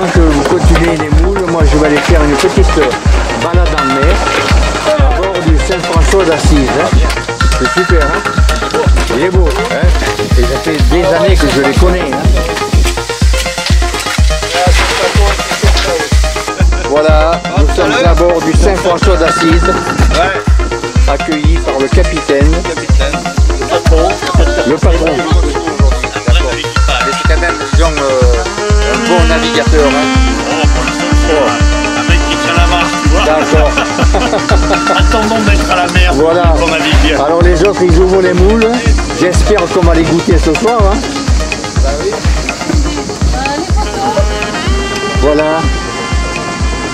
pendant que vous continuez les moules, moi je vais aller faire une petite balade en mer à bord du Saint-François d'Assise. Hein. C'est super, hein? Il est beau, hein? Et ça fait des années que je les connais. Hein. Voilà, nous sommes à bord du Saint-François d'Assise, accueillis par le capitaine, le patron. C'est quand même, disons, un bon navigateur. Hein. Un mec qui tient la marche, tu vois. D'accord. Attendons d'être à la mer voilà. Pour naviguer. Alors les autres, ils ouvrent les moules. J'espère qu'on va les goûter ce soir. Hein. Bah oui. Voilà.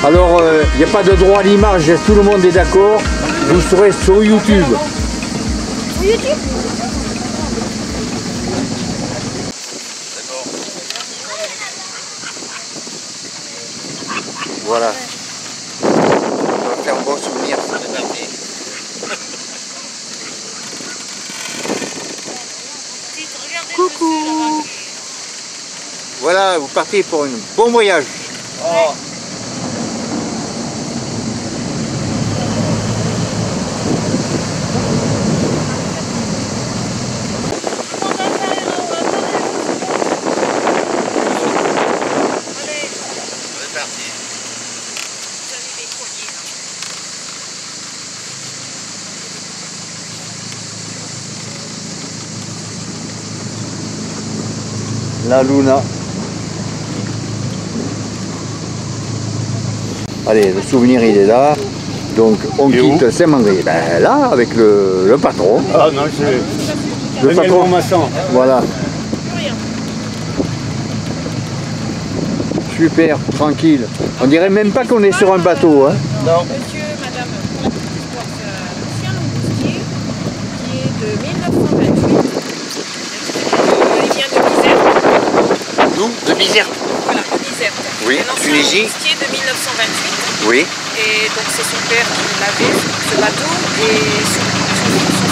Alors, il n'y a pas de droit à l'image, tout le monde est d'accord. Vous serez sur YouTube. Sur YouTube? Voilà. On va faire un bon souvenir. Coucou. Voilà, vous partez pour un bon voyage. Oh. La Luna. Allez, le souvenir il est là. Donc on quitte Saint-Mandré. Ben là, avec le patron. Ah non, c'est le patron maçon. Voilà. Super, tranquille. On dirait même pas qu'on est sur un bateau. Hein. Non. Monsieur, madame, pour la petite histoire, c'est Lucien Lomboustier qui est de 1928. Il vient de Bizerte. D'où? De Bizerte. Voilà, de Bizerte. Oui, Tunisie. Lomboustier de 1928. Oui. Et donc c'est son père qui l'avait, ce bateau, et son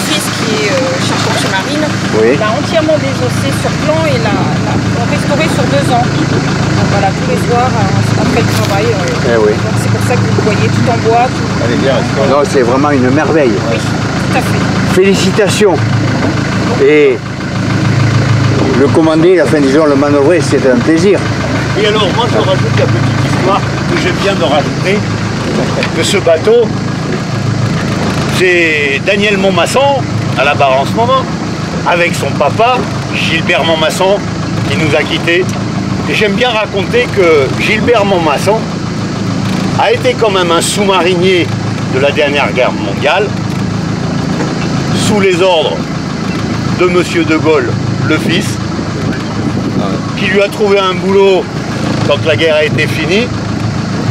fils qui est charpentier marine, oui. l'a entièrement désossé sur plan et l'a restauré sur 2 ans. Donc voilà, tous les soirs, après le travail. Oui. Donc c'est pour ça que vous le voyez tout en bois. Tout... Elle est bien, non, c'est vraiment une merveille. Oui, tout à fait. Félicitations. Et le commander, la fin disons le manœuvrer, c'est un plaisir. Et alors, moi je rajoute la petite histoire que j'aime bien de rajouter, que ce bateau, c'est Daniel Montmasson, à la barre en ce moment, avec son papa, Gilbert Montmasson, qui nous a quittés. Et j'aime bien raconter que Gilbert Montmasson a été quand même un sous-marinier de la dernière guerre mondiale, sous les ordres de Monsieur de Gaulle, le fils, qui lui a trouvé un boulot quand la guerre a été finie,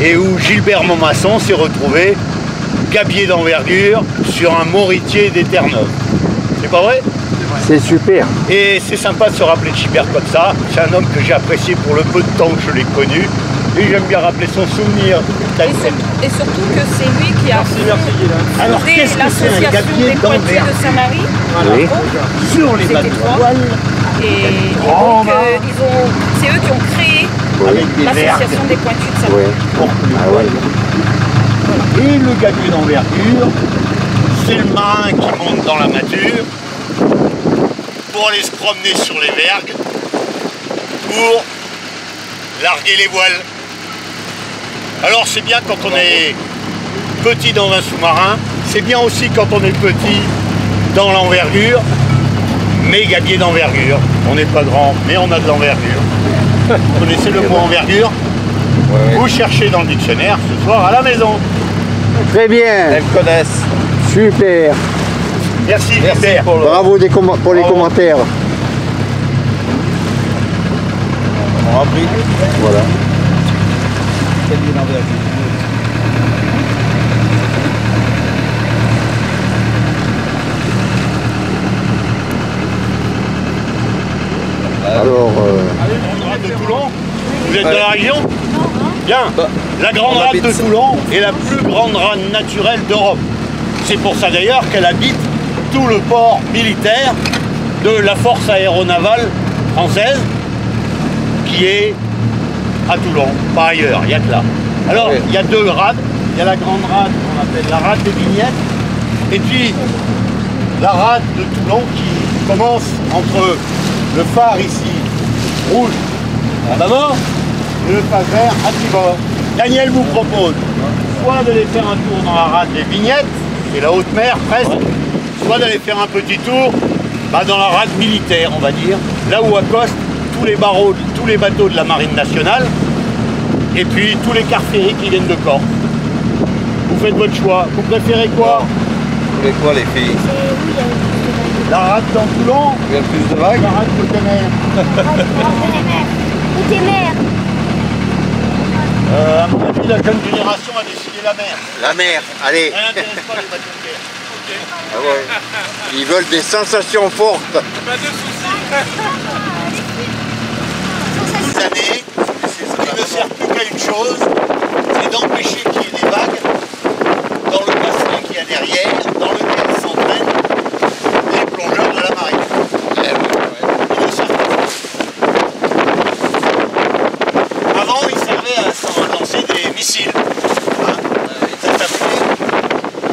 et où Gilbert Montmasson s'est retrouvé gabier d'envergure sur un moritier des Terre-Neuve. C'est pas vrai? C'est super. Et c'est sympa de se rappeler de Gilbert comme ça. C'est un homme que j'ai apprécié pour le peu de temps que je l'ai connu. Et j'aime bien rappeler son souvenir. Et surtout que c'est lui qui a fondé l'association des poitiers de Saint-Marie. Voilà. Oui. Sur les bateaux. Et donc, c'est eux qui ont créé l'association des pointus de Saint-Marie. Oui. Ah ouais. Et le gabier d'envergure, c'est le marin qui monte dans la mâture pour aller se promener sur les vergues pour larguer les voiles. Alors c'est bien quand on est petit dans un sous-marin, c'est bien aussi quand on est petit dans l'envergure, mais gabier d'envergure. On n'est pas grand, mais on a de l'envergure. Vous connaissez le mot envergure? Ouais. Vous cherchez dans le dictionnaire ce soir à la maison. Très bien. Elles connaissent. Super. Merci Gilbert. Bravo pour les commentaires. On a pris. Voilà. Alors, Grande rade de Toulon. Vous êtes de la région? Bien. La grande rade de Toulon est la plus grande rade naturelle d'Europe. C'est pour ça d'ailleurs qu'elle habite tout le port militaire de la force aéronavale française qui est à Toulon, pas ailleurs, il n'y a que là. Alors, Oui. il y a deux rades. Il y a la grande rade qu'on appelle la rade des Vignettes, et puis la rade de Toulon qui commence entre le phare ici, rouge, à bâbord, et le phare vert à tribord. Daniel vous propose soit d'aller faire un tour dans la rade des Vignettes, et la haute mer presque, soit d'aller faire un petit tour dans la rade militaire, on va dire, là où accostent tous les bateaux de la Marine nationale, et puis tous les cars ferrés qui viennent de Corse. Vous faites votre choix. Vous préférez quoi? Vous voulez quoi les filles? La rade dans Toulon? Il y a plus de vagues? La rade côté mer. Côté mer. À mon avis, la jeune génération a décidé la mer. La mer, allez. Ça n'intéresse pas les bateaux de guerre. Ok. Ah ouais. Ils veulent des sensations fortes. Pas de soucis. Ces années, il ne sert plus qu'à une chose, c'est d'empêcher qu'il y ait des vagues dans le bassin qu'il y a derrière, dans lequel s'entraînent les plongeurs de la marine. Il ne sert plus. Avant, il servait à lancer des missiles. Hein. Ça s'appelait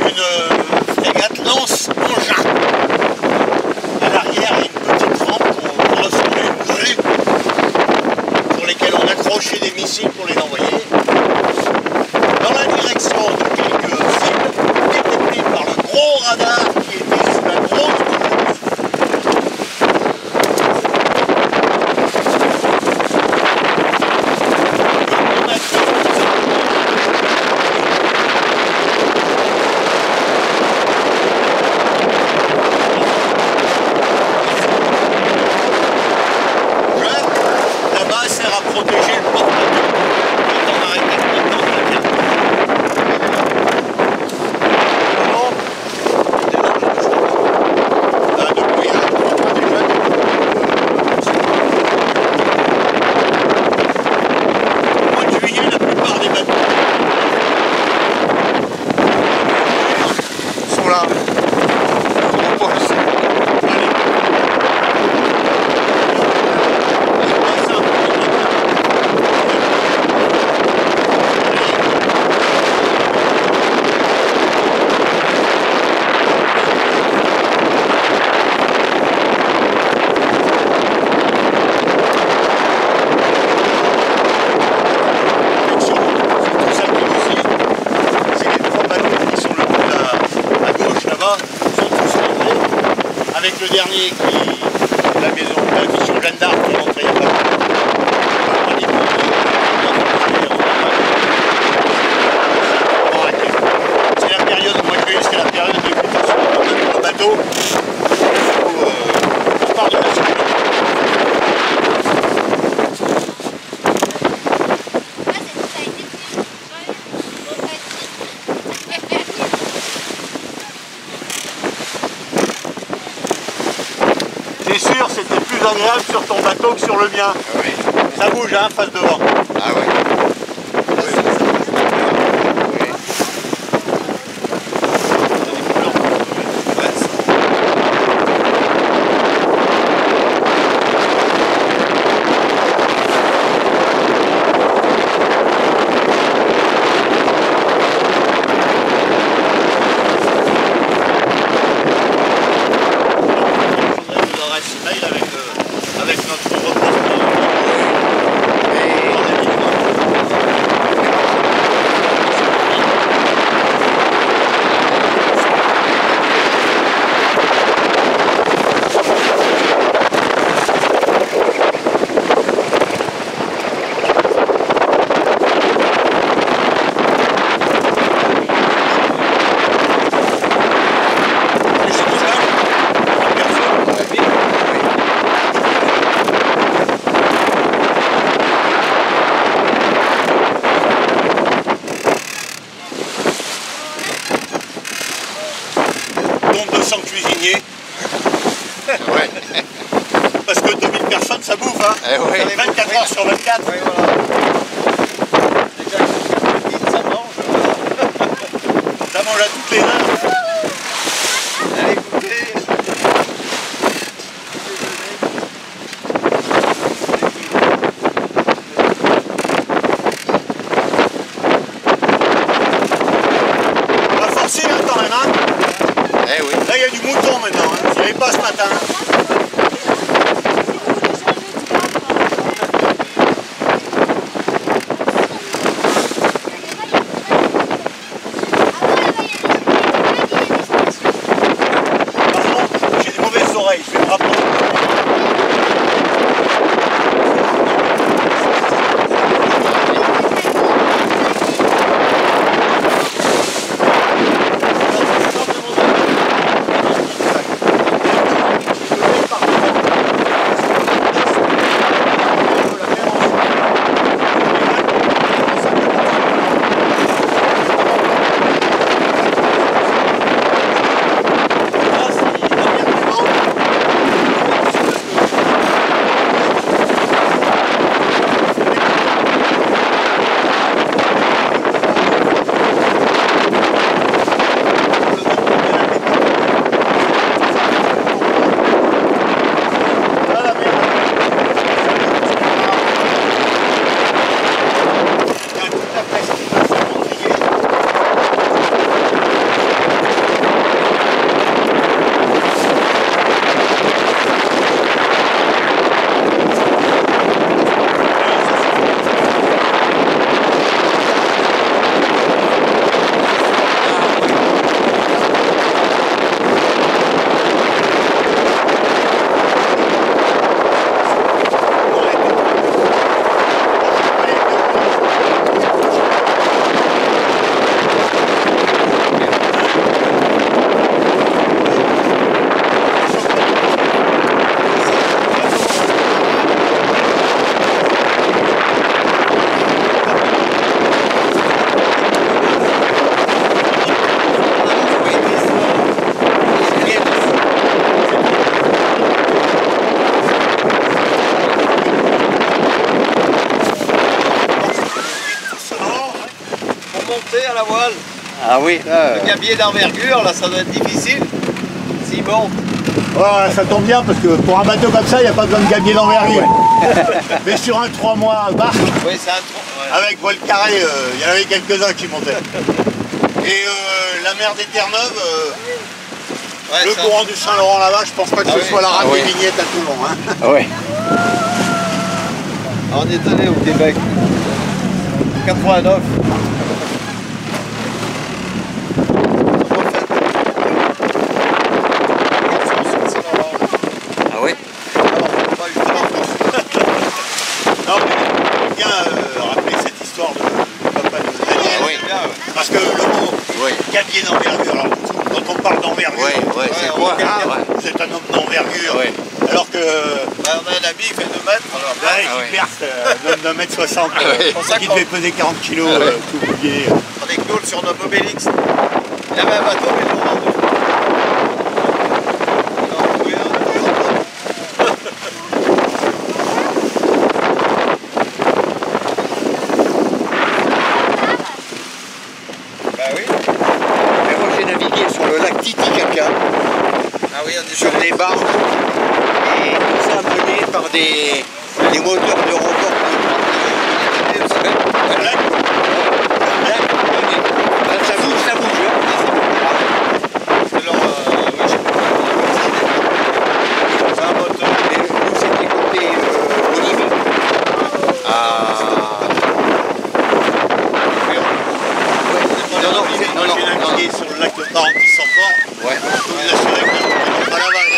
une frégate lance-engin. À l'arrière, il y a une petite rampe qu'on ressemblait à une grue, sur lesquelles on accrochait des missiles pour les envoyer dans la direction de quelques cibles détectées par le gros radar qui était sous la grosse bouche. Là-bas sert à protéger le porte-avions. Quand on arrête maintenant de la carte. Depuis là, déjà. Au mois de juillet, la plupart des bateaux Sont là. Ils reposent. avec le dernier qui la maison qui est sur Jeanne d'Arc qui est rentré il y a pas longtemps. C'est la période, moi je vais, c'est la période de mutation de bateau où on part de la sécurité. C'est sûr, c'était plus agréable sur ton bateau que sur le mien. Ah oui. Ça bouge, hein, face devant. Ah ouais. Avec notre reporter. Dont 200 cuisiniers. Ouais. Parce que 2000 personnes, ça bouffe, hein. Eh ouais. 24 heures sur 24. Oui, voilà. Déjà, ça mange. Ça mange à toutes les heures. Allez, goûtez. pas ce matin. Pardon, j'ai des mauvaises oreilles, je vais me rapprocher. À la voile. Ah oui. Le gabier d'envergure, là, ça doit être difficile. Si bon. Ouais, ça tombe bien parce que pour un bateau comme ça, il n'y a pas besoin de gabier d'envergure. Mais sur un 3 mois barque, Oui, c'est un trou. Ouais. avec voile carré, il y en avait quelques-uns qui montaient. Et la mer des Terre-Neuve, Ouais, le ça- courant du Saint-Laurent là-bas, je pense pas que Ah ce oui. soit la rade Ah oui. des vignettes à Toulon. Hein. Ah ouais. On est allé au Québec. 89. Ah ouais. Non, mais bien rappeler cette histoire de papa de Daniel. Oui. Parce que le mot Oui. gabier d'envergure, alors, quand on parle d'envergure, Ouais, c'est quoi? vous êtes un homme d'envergure. Ouais. Alors que On a un ami, il fait 2 mètres. Alors, là, Ah ouais. Gilbert, un homme d'un mètre 60, ouais. Pour ça qui qu'on- devait peser 40 kilos, Ah ouais. tout mouillé. on est cool sur notre Obélix. Il y avait un bateau, mais ils l'ont vendu. Ils en ont trouvé un. Bah oui. Mais moi j'ai navigué sur le lac Titicaca, Ah oui, on est sur des barques, et tout ça mené par des moteurs de remorque. Ça bouge, ça bouge. C'est leur, ouais, je sais pas. C'est un moteur. Et nous c'était côté Olive. Non, non, Moi, j'ai navigué sur le lac de Parentis encore. Ouais. Je peux vous assurer que pas la vague.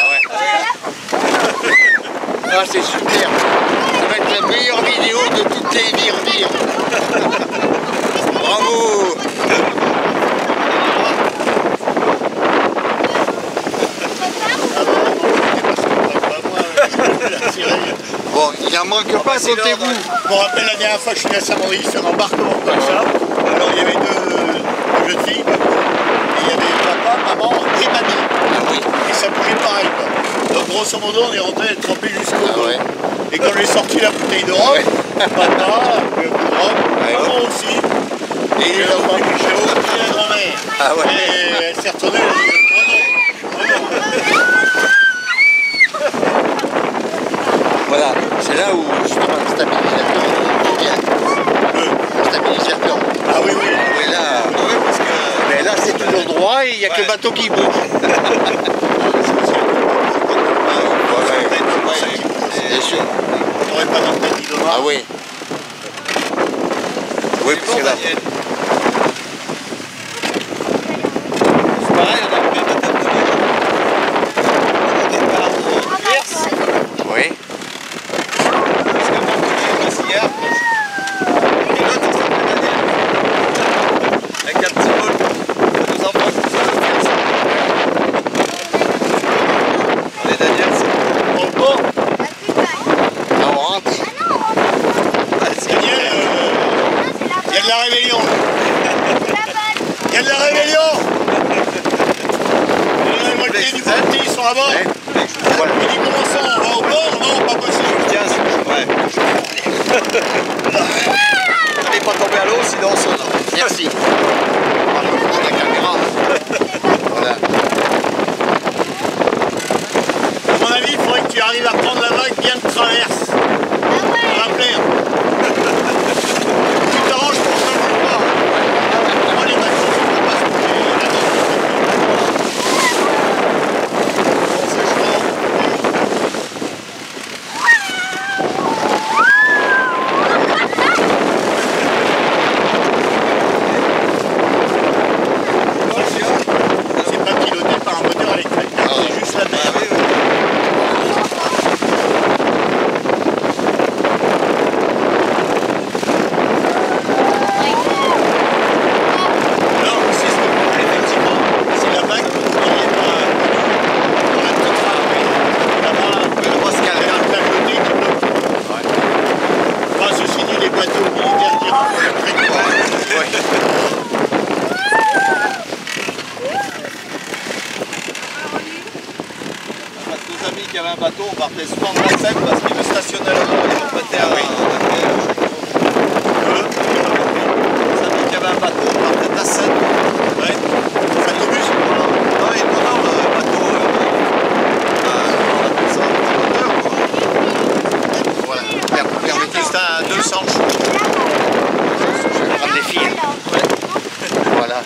Ah, c'est super. Ça va être la meilleure vidéo de toutes les vire-vire. Bravo. Bon, il n'en manque pas, comptez-vous. Je me rappelle la dernière fois que je suis allé à Saint-Maurice, un embarquement comme ça. Alors il y avait deux jeunes filles, et il y avait papa, maman et mamie. Ah oui. Et ça bougeait pareil, quoi. Donc grosso modo, on est rentré trempé jusqu'au Ah bout. ouais. Et quand j'ai sorti la bouteille de rhum, Ouais. papa, le coup de rhum, Ouais, maman aussi. Et j'ai oublié la grand-mère. Ah ouais. Et elle s'est retournée, elle a dit, oh non, oh non. Voilà, c'est là où justement le stabilisateur il vient. Le stabilisateur. Ah oui, oui. Mais là, Oui, parce que. mais là c'est toujours droit et il n'y a que le bateau qui bouge. sûr. On n'aurait pas d'antenne ni de noir. Ah oui. Oui, parce que là... Daniel. C'est pareil, on a pris ma table de au départ de Gers. Oui. Parce qu'à un moment donné, Massillard, et l'autre, il s'appelle Daniel. Avec un petit bol. Nos enfants, tout ça, faire ça. Allez, Daniel, c'est bon. Bon, Là, on rentre. Daniel, il y a de la rébellion. Il y a de la rébellion. Les révoltés du parti, ils sont à bord. Ouais. Voilà. Il dit comment ça, on va au bord? Non, pas possible. Tiens, ouais. Allez, pas tomber à l'eau, sinon on sonne. Merci. La caméra. Voilà. À mon avis, il faudrait que tu arrives à prendre la vague bien de traverse. Dans la plaire. Tu t'arranges pour ça ou pas? Moi, les bateaux, je ne peux pas se couper. Bon, c'est chaud. C'est pas piloté par un moteur électrique, Ah c'est juste la mer. Ah oui, oui. Alors, c'est ce que effectivement, c'est la vague qui est dans la petite rame. Là-bas, Le Pascal. il y a un côté qui bloque. Enfin, ceci dit, les bateaux militaires qui rentrent très loin. Parce que nos amis qui avaient un bateau, on partait souvent de la Seine parce qu'ils le stationnaient là-bas et on partait à nos amis qui avaient un bateau, on partait de la Seine. Ouais. Ça t'oblige. Non, et non, le bateau, on appelle ça un petit moteur, quoi. Voilà. Permettez, c'était un 200 chevaux. Je vais prendre des fils. Voilà.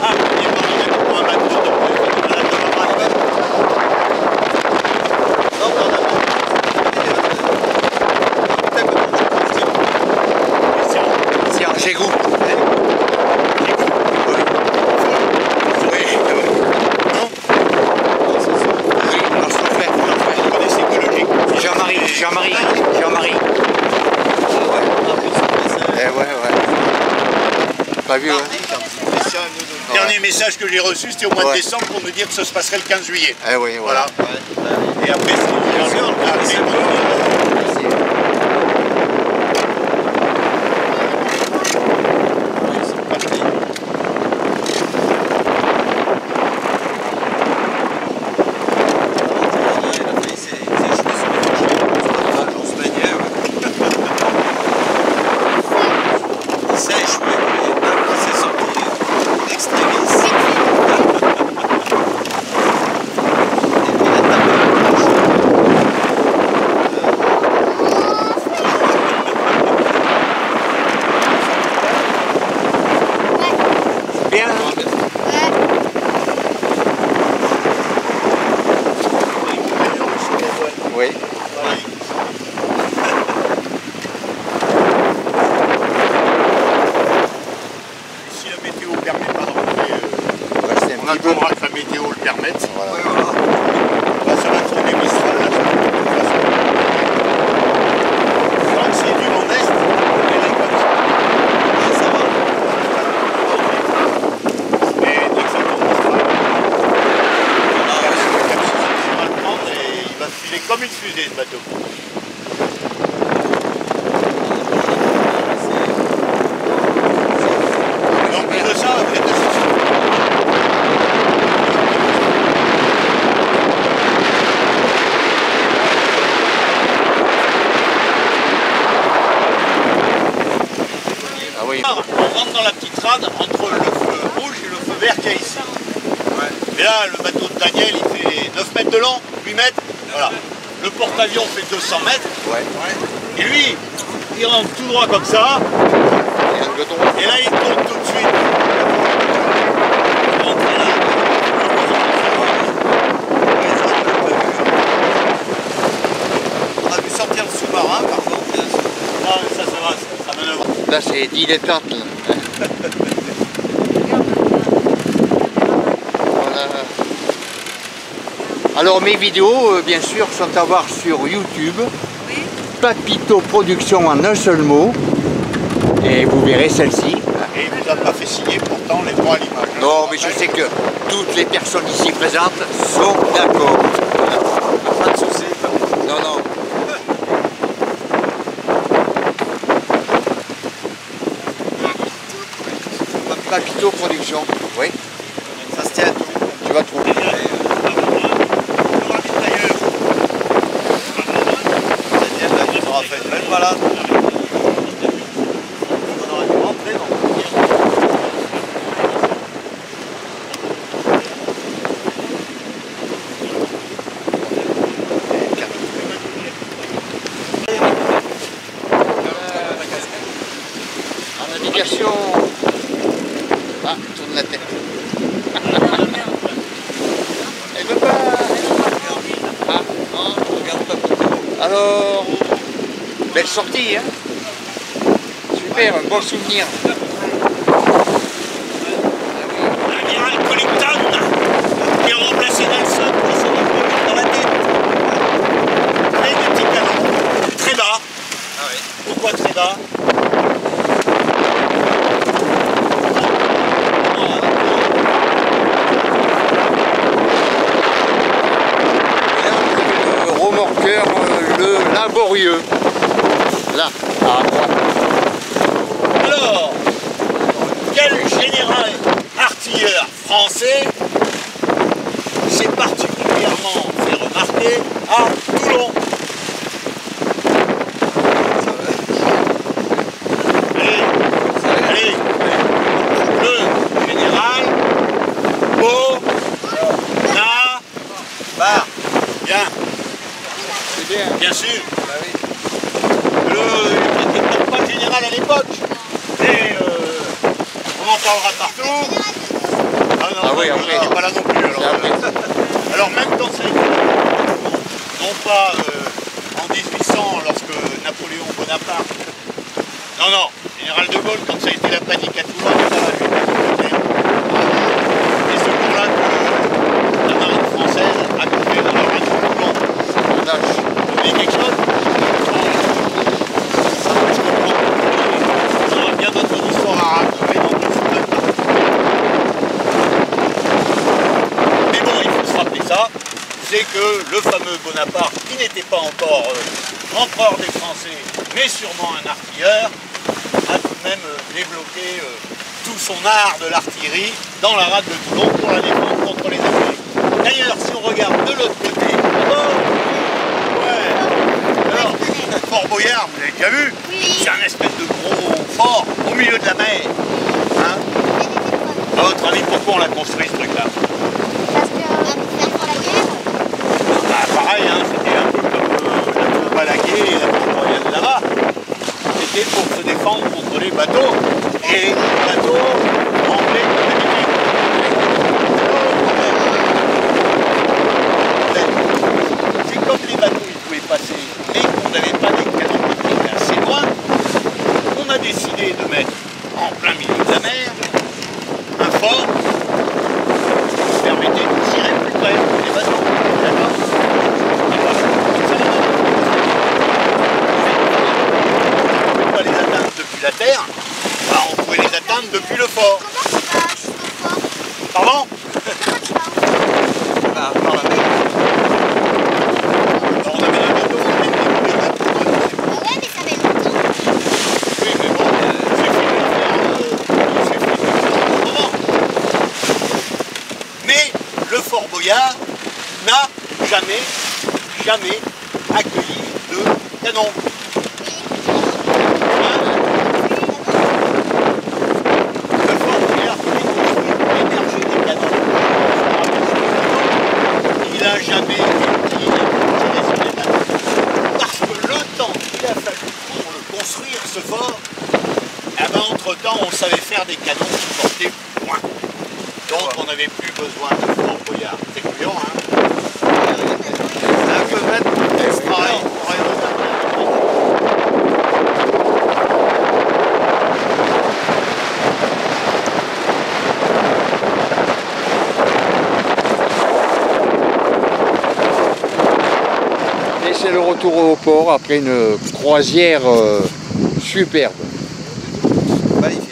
Ah, il est pas pour un bateau, donc là, ça va pas aller. Non, mais on a Tiens, j'ai goût. Oui. Oui, alors je le fais. On est écologique. Jean-Marie. Eh ouais. Pas vu, hein? Dernier message que j'ai reçu, c'était au mois de Ouais. décembre pour nous dire que ça se passerait le 15 juillet. Eh oui, Voilà. voilà. Et après, c'est sûr. Bien. Oui. Si la météo permet pas de rentrer, Restez un on petit peu. attendra que la météo le permette. Voilà. Bah, ça va tourner Mistral là. Donc c'est du vent d'est, on est comme ça. Mais dès que ça tourne Mistral, on va le prendre et il va filer comme une fusée ce bateau. Et en plus de ça, vous êtes oui. On rentre dans la petite rade entre le feu rouge et le feu vert qu'il y a ici. Et là, le bateau de Daniel, il fait 9 mètres de long, 8 mètres. Voilà. Le porte-avions fait 200 mètres. Ouais. Et lui, il rentre tout droit comme ça. Et là, il tourne tout de suite. Il rentre là. On a pu sortir le sous-marin, par contre. Ah, ça va, ça manœuvre. Là, c'est dilettante. Là. Voilà. Alors, mes vidéos, bien sûr, sont à voir sur YouTube. Papito Production en un seul mot. Et vous verrez celle-ci. Et il nous a pas fait signer pourtant les droits à l'image. Non, mais je sais que toutes les personnes ici présentes sont d'accord. Pas de soucis. Non, non. Papito Production. Oui, Ça se tient à tout. tu vas trouver. Daniel, là, il aura fait une belle balade. On aurait dû rentrer dans le En navigation. Ah, tourne la tête. Elle veut pas. Ah, non. regarde Papito. Alors, belle sortie, hein. Super, un bon souvenir. L'amiral Collington qui a remplacé Nelson pour se retrouver dans la tête. Avec des petits canons. Très bas. Ah oui. Pourquoi très bas? Le remorqueur, le laborieux. Là, à droite. Alors, quel général artilleur français s'est particulièrement fait remarquer à Toulon? Allez, allez, le général Bonaparte. Bien, C'est bien. bien sûr. Bah oui. Il n'était peut-être pas général à l'époque, mais on en parlera partout. Ah non, Ah oui, il après. n'était pas là non plus. C'est après. Alors même dans cette non pas en 1800 lorsque Napoléon Bonaparte, non, général de Gaulle, quand ça a été la panique à Toulon, ça a vu et ce jour-là que la marine française a coupé dans la rade de Toulon. Vous dites quelque chose? On aura bien d'autres histoires à raconter dans tout ce mais bon, il faut se rappeler ça, c'est que le fameux Bonaparte, qui n'était pas encore empereur des Français, mais sûrement un artilleur, a tout de même débloqué tout son art de l'artillerie dans la rade de Toulon pour la défendre contre les Anglais. D'ailleurs, si on regarde de l'autre côté, alors, Fort Boyard, vous avez déjà vu? C'est un espèce de gros fort au milieu de la mer. Hein? À votre avis, pourquoi on l'a construit ce truc-là? Bah, pareil, hein, c'était un peu comme la tour Balaguer et la tour royale là-bas. C'était pour se défendre contre les bateaux et les bateaux anglais britanniques. C'est comme les bateaux ils pouvaient passer, mais qu'on n'avait pas des canons qui étaient assez loin, on a décidé de mettre en plein milieu de la mer un fort qui permettait de tirer plus près des bateaux. D'accord? On ne pouvait pas les atteindre depuis la terre, alors on pouvait les atteindre depuis le fort. Pardon? Par la mer. Alors, on avait un bateau, on était tous les bateaux. Oui, mais bon, c'est fini de faire un moment. Mais le Fort Boyard n'a jamais accueilli de canon. Hein? Le Fort Boyard était construit pour héberger des canons. temps, on savait faire des canons qui portaient moins. Donc on n'avait plus besoin de Fort Boyard. C'est couillon, hein. Un peu mettre extra. Et c'est le retour au port après une croisière superbe. Magnifique.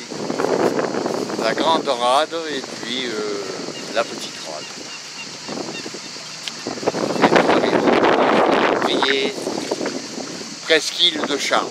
La grande rade et puis la petite rade. Et nous arrivons à briller presqu'île de Charme.